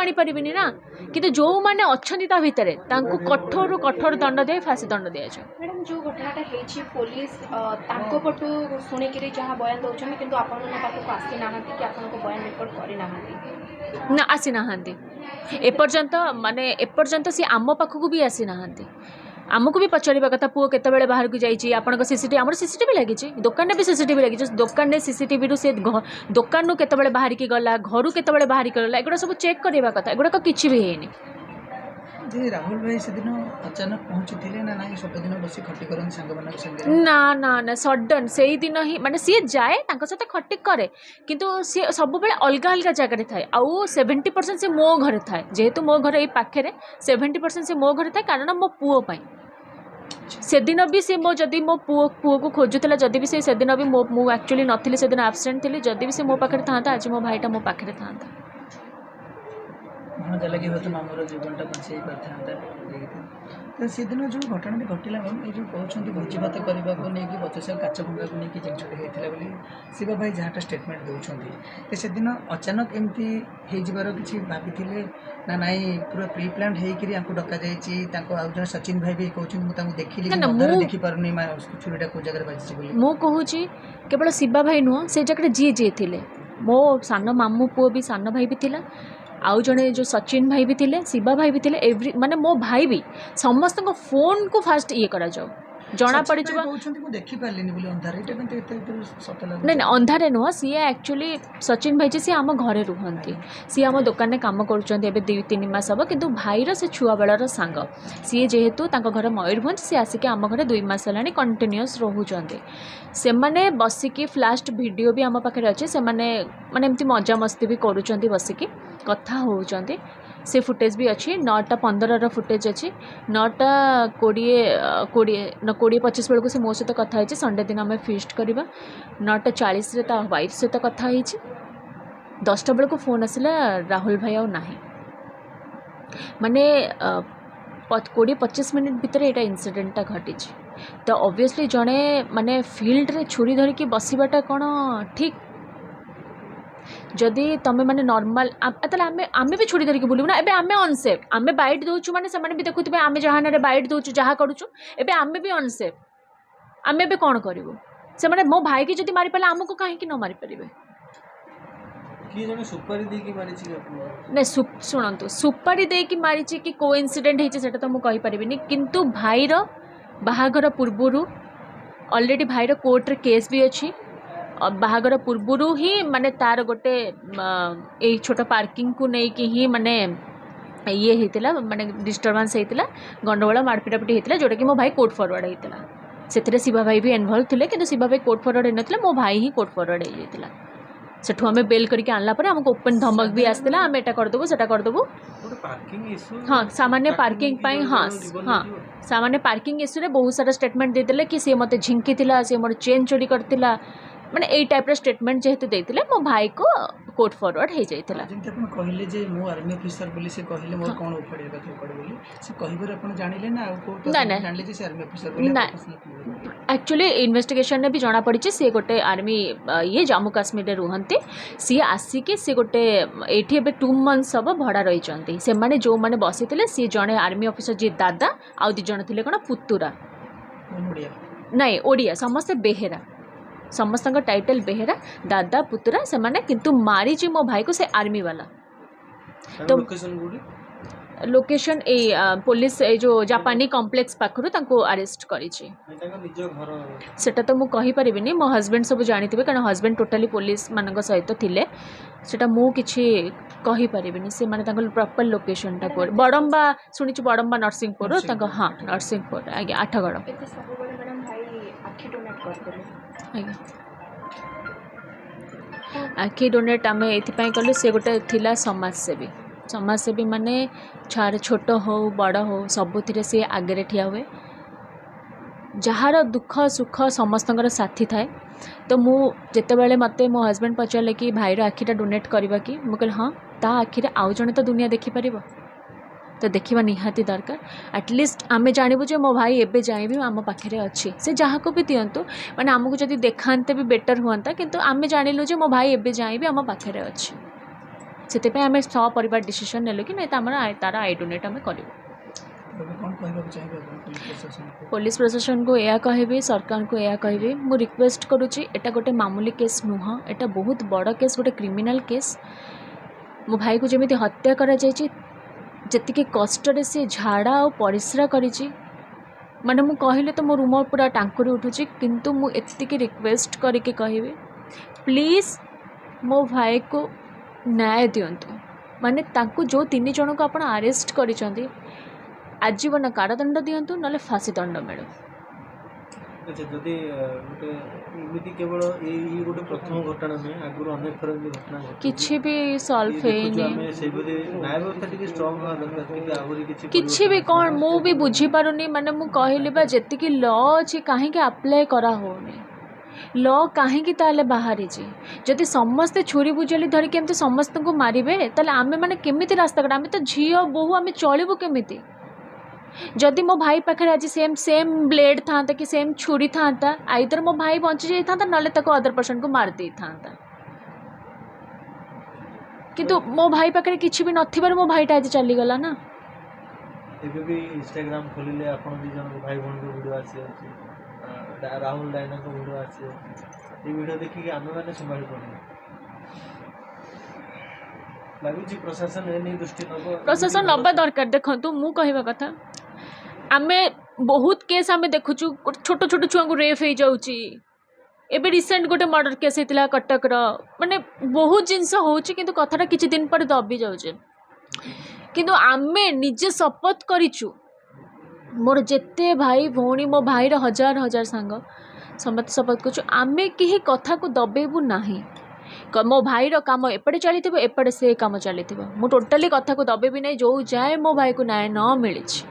आनी पारिबिनी ना किंतु जो माने अछंती ता भितरे तांको कठोर कठोर दंड दे फांसी दंड दिया जाए। मैडम जो घटनाटा हेछि पुलिस तांको पटु सुनिकिरी जहाँ बयान दउछन किंतु आपन मन पाखु आसी नाहंती कि आपन को बयान रिकॉर्ड करि नाहंती ना आसी नाहंती एपर्यंत माने एपर्यंत सी आम पाखक भी आसी नाहंती। आमको भी पचारिबा कथा पुओ केतेबेले बाहर को जाइए आपन सीसीटीवी आम सीसीटीवी लगी दुकान भी सीसीटीवी लगी दुकान में सीसीटीवी रू से दुकान रू केतेबेले बाहर की गला घर केतेबेले बाहर की गला एगुड़ा सब चेक करवा कथा एगुड़ा किसी भी है राहुल भाई से दिन अचानक पहुंची ना ना सब दिन बस खटी कर ना ना ना सडन से ही दिन ही माने सी जाए सहित खटी करे किंतु सी सब बेले अलग अलग जगह थाए आउ 70% से मो घर थाए जेहेतु मो घर ये पाखे 70% से मो घर थाए कारण मो पुओ पाई से दिन भी सी मो जदि मो पुओ को खोजुला जदि भी से दिन भी मो एक्चुअली नथिली से दिन एब्सेंट थी जदि भी से मो पाखे था आज मो भाईटा मो पाखे था मजा लगे तो मामूर जीवनटा बचाई पाता तो से दिन जो घटना घटला मैम ये जो कहते भोजी भात करने को लेकिन 50 काच भंगा को लेकिन जिनसटा होता बोली शिवा भाई जहाँटा स्टेटमेंट दौरान से दिन अचानक एमती हो किसी भाभी ना नाई पूरा प्री प्लान होकर डक जाए सचिन भाई भी कहते देखिली देखिपारे छुरीटा कौ जगह बाजी मु कहूँ केवल शिवा भाई नुह से जगह जी जी थे मो सान मामू पुओ भी सान भाई भी थिला आउ जड़े जो सचिन भाई भी थे शिवा भाई भी थे एवरी माने मो भाई भी समस्त फोन को फास्ट ये करा जाओ जना पड़ी नहीं ना अंधारे नुह सी एक्चुअली सचिन भाई जी सी आम घरे रुहंती सी आम दुकान में कम कर 2-3 मास हम किंतु भाईर से छुआ बेलर सांग सी जेहेतु घर मयूरभंज सी आसिक आम घरे 2 मास है कंटिन्यूअस रोचते से मैंने बसिकी फ्लास्ट वीडियो भी आम पाखे अच्छे से माने एमती मजा मस्ती भी करुँच बसिकी कथा होउचंती से फुटेज भी अच्छी 9:15 फुटेज अच्छी 9:20-25 बेलू से मो सहित कथा है संडे दिन आम फिस्ट करवा 9:40 ता वाइफ सहित कथा है 10टा बेलू फोन आसला राहुल भाई आ ना माने 20-25 मिनट भितर यहाँ इनसीडेंटा घटी तो ऑब्वियसली जड़े माने फील्ड रे छुरी धरिकी बसवाटा कौन ठीक जदि तुम मैंने नॉर्मल आम भी छुरी धरिकी बुलू ना एबे आमे अनसेफ आम बाइट दौचु माने से भी देखुए आम जहाँ ना बाइट दौचु जहाँ करूँ एबे आमे भी अनसेफ आम ए कौन करूँ से मैंने मो भाई की जब मारी पारे आमको कहीं न मारी पारे नहीं शुणु सुपारी देकी मारी कि को इनसीडेंट होता तो मुझे कहीपरि किंतु भाईर बाहागर पूर्वर ऑलरेडी भाईर कोर्ट रे केस भी अच्छी बाहागर पूर्वर ही माने तार गोटे ये छोट पार्किंग को लेकिन ही माने ये होता माने डिस्टर्बांस होता गंडगोल मारपिटापिटी होता जोटा कि मो भाई कोर्ट फॉरवर्ड होता से शिवा भाई भी इन्वॉल्व थे कि शिवा भाई कोर्ट फॉरवर्ड होता मो भाई ही कोर्ट फॉरवर्ड होता सेठू आम बेल करके आनला पर आमको ओपन धमक भी आसला आम एटा करदेबू सेटा करदेबू हाँ सामान्य पार्किंग पाई हाँ हाँ सामान्य पार्किंग इश्यू रे बहुत सारा स्टेटमेंट देते कि सी मत झिंकी सी मोर चेन चोरी करथिला माने ए टाइप रो स्टेटमेंट जेहेतु देते मो भाई को कोर्ट फॉरवर्ड हो जाइथिला जेंति अपन कहले जे मो आर्मी ऑफिसर बोली से कहले मोर कोन उफाड़ी कथा पड़े बोली से कहिबर अपन जानिले ना कोर्ट जानले जे से आर्मी ऑफिसर बोली ना एक्चुअली इन्वेस्टिगेशन ने भी जाना पड़ी सी गोटे आर्मी ये जम्मू काश्मीर रे रुहंती सी आसिकी सी गोटे एठी एबे 2 मंथ्स सब भड़ा रहिचंती से माने जो माने बसिथिले सी जणे आर्मी ऑफिसर जे दादा आ 2 जण थिले कोन पुतुरा नहीं ओडिया समस्त बेहेरा समस्त टाइटल बेहेरा दादा पुतुरा से माने किंतु मारी जी मो भाई को से आर्मी वाला तो लोकेशन ए पुलिस ए जो जापानी कॉम्प्लेक्स पाखरु तांको अरेस्ट करी सेटा तो मु कहि परिबिनी मो हस्बैंड सब जानिथिबे कारण हस्बैंड टोटली पुलिस मानक सहित थिले सेटा मु किछि कहि परिबिनी से माने तांको प्रॉपर लोकेशन टा को बडंबा सुनिछु बडंबा नरसिंहपुर तांको हां नरसिंहपुर आगे आठगड़ आखि डोनेट आम ये कलु से गोटे थिला समाजसेवी माने छार छोट हो बड़ हो सबुथिरे सी आगे ठिया हुए जार दुख सुख समस्तंकर साथी थाए तो मु जेतेबेले मते मो हस्बैंड पचारे कि भाईर आखिटा डोनेट करवा कि मु कहली हाँ ता आखिरे आउ जने तो दुनिया देखिपर तो देखा निहाती दरकार एटलिस्ट आम जानबू जो मो भाई एबे जाए भी आम पाखे अच्छी से जहाँ को भी दिंतु मैंने आमको जब देखाते भी बेटर हुआ किंतु आम जानिलु जो मो भाई एबे जाए भी आम पाखे अच्छी ସେଥିପାଇଁ ଆମେ ସପରିବାର ଡିସିସନ୍ ନେଲୁ କି ନାଇଁ ତାର ଆଇ ଡୋନେଟ୍ ଆମେ କରିବୁ। ଏବେ କ'ଣ କହିବାକୁ ଚାହିଁବେ ଆପଣ ପୁଲିସ ପ୍ରଶାସନକୁ? पुलिस प्रशासन को यह कहबी, सरकार को यह कहबी, मु रिक्वेस्ट करुच्ची एटा गोटे मामूली केस नुह, एटा बहुत बड़ केस, गोटे क्रिमिनाल केस। मो भाई को जमी हत्या करा जायछि, जेतिके कष्ट से झाड़ा और परिश्रा करिछि, माने मु कहले तो मो रूम पूरा टांकुरी उठुछि, किंतु मु एतिके रिक्वेस्ट करके कहबी प्लीज मो भाई को न्याय दियंतु। माने तांकु जो 3 जन को आपण अरेस्ट करिसंती आजीवन कारादंड दियंतु नले फांसी दंड मिलू। अच्छा जदि गोटे एमती केवल ये गोटे प्रथम घटना नुहे आगुरी अनेक थर घटना किछि भी सॉल्व हेनी, न्याय व्यवस्था टी स्ट्रंग होगा दरकार आहुरी किछि भी कौन मु भी बुझी पारुनी। माने मु कहली बा जेतिकी लॉ अछि काहे के अप्लाई करा होनी, लॉ काहे की ताले बाहरी जी। जदि समस्त छुरी बुझली धरिके एमती समस्त को मारिबे ताले आमे माने केमिति रास्ता करा, आमे तो झियो बहु आमे चलिबो केमिति। जदि मो भाई पाखे आज सेम ब्लेड था कि सेम छुरी था, आइदर मो भाई बंची जाता ना अदर पर्सन को मार दे था, किंतु मो भाई पाखे किसी भी नथिबार मो भाईटा आज चली गला ना। एबे भी इंस्टाग्राम खोलिले आपण दी जन भाई बहन को वीडियो आसी राहुल डायना को वीडियो आसी, ये वीडियो देखि आमे माने संभाली पड़े लागुची प्रशासन ए नहीं दृष्टि नब, प्रशासन नबा दरकार। देखंतु मु कहबा कथा आमे बहुत केस आमे देखुछु, छोट छोट छुआ को रेप हो जाउची। एबे रिसेंट गोटे मर्डर केस होता कटक माने बहुत जिनस होची, किंतु कथाटा किछि दिन पर दबी जाउचे। किंतु आमे निजे शपथ करिछु, मोर जेते भाई भौणी, मो भाईर हजार हजार सांग समस्त शपथ करिछु आमे केही कथा को दबेबू नाही। मो भाईर काम एपटे चली एपटे से काम चली, मु टोटाली कथा को दबेबी नहीं जो जाए मो भाई को न्याय न मिली।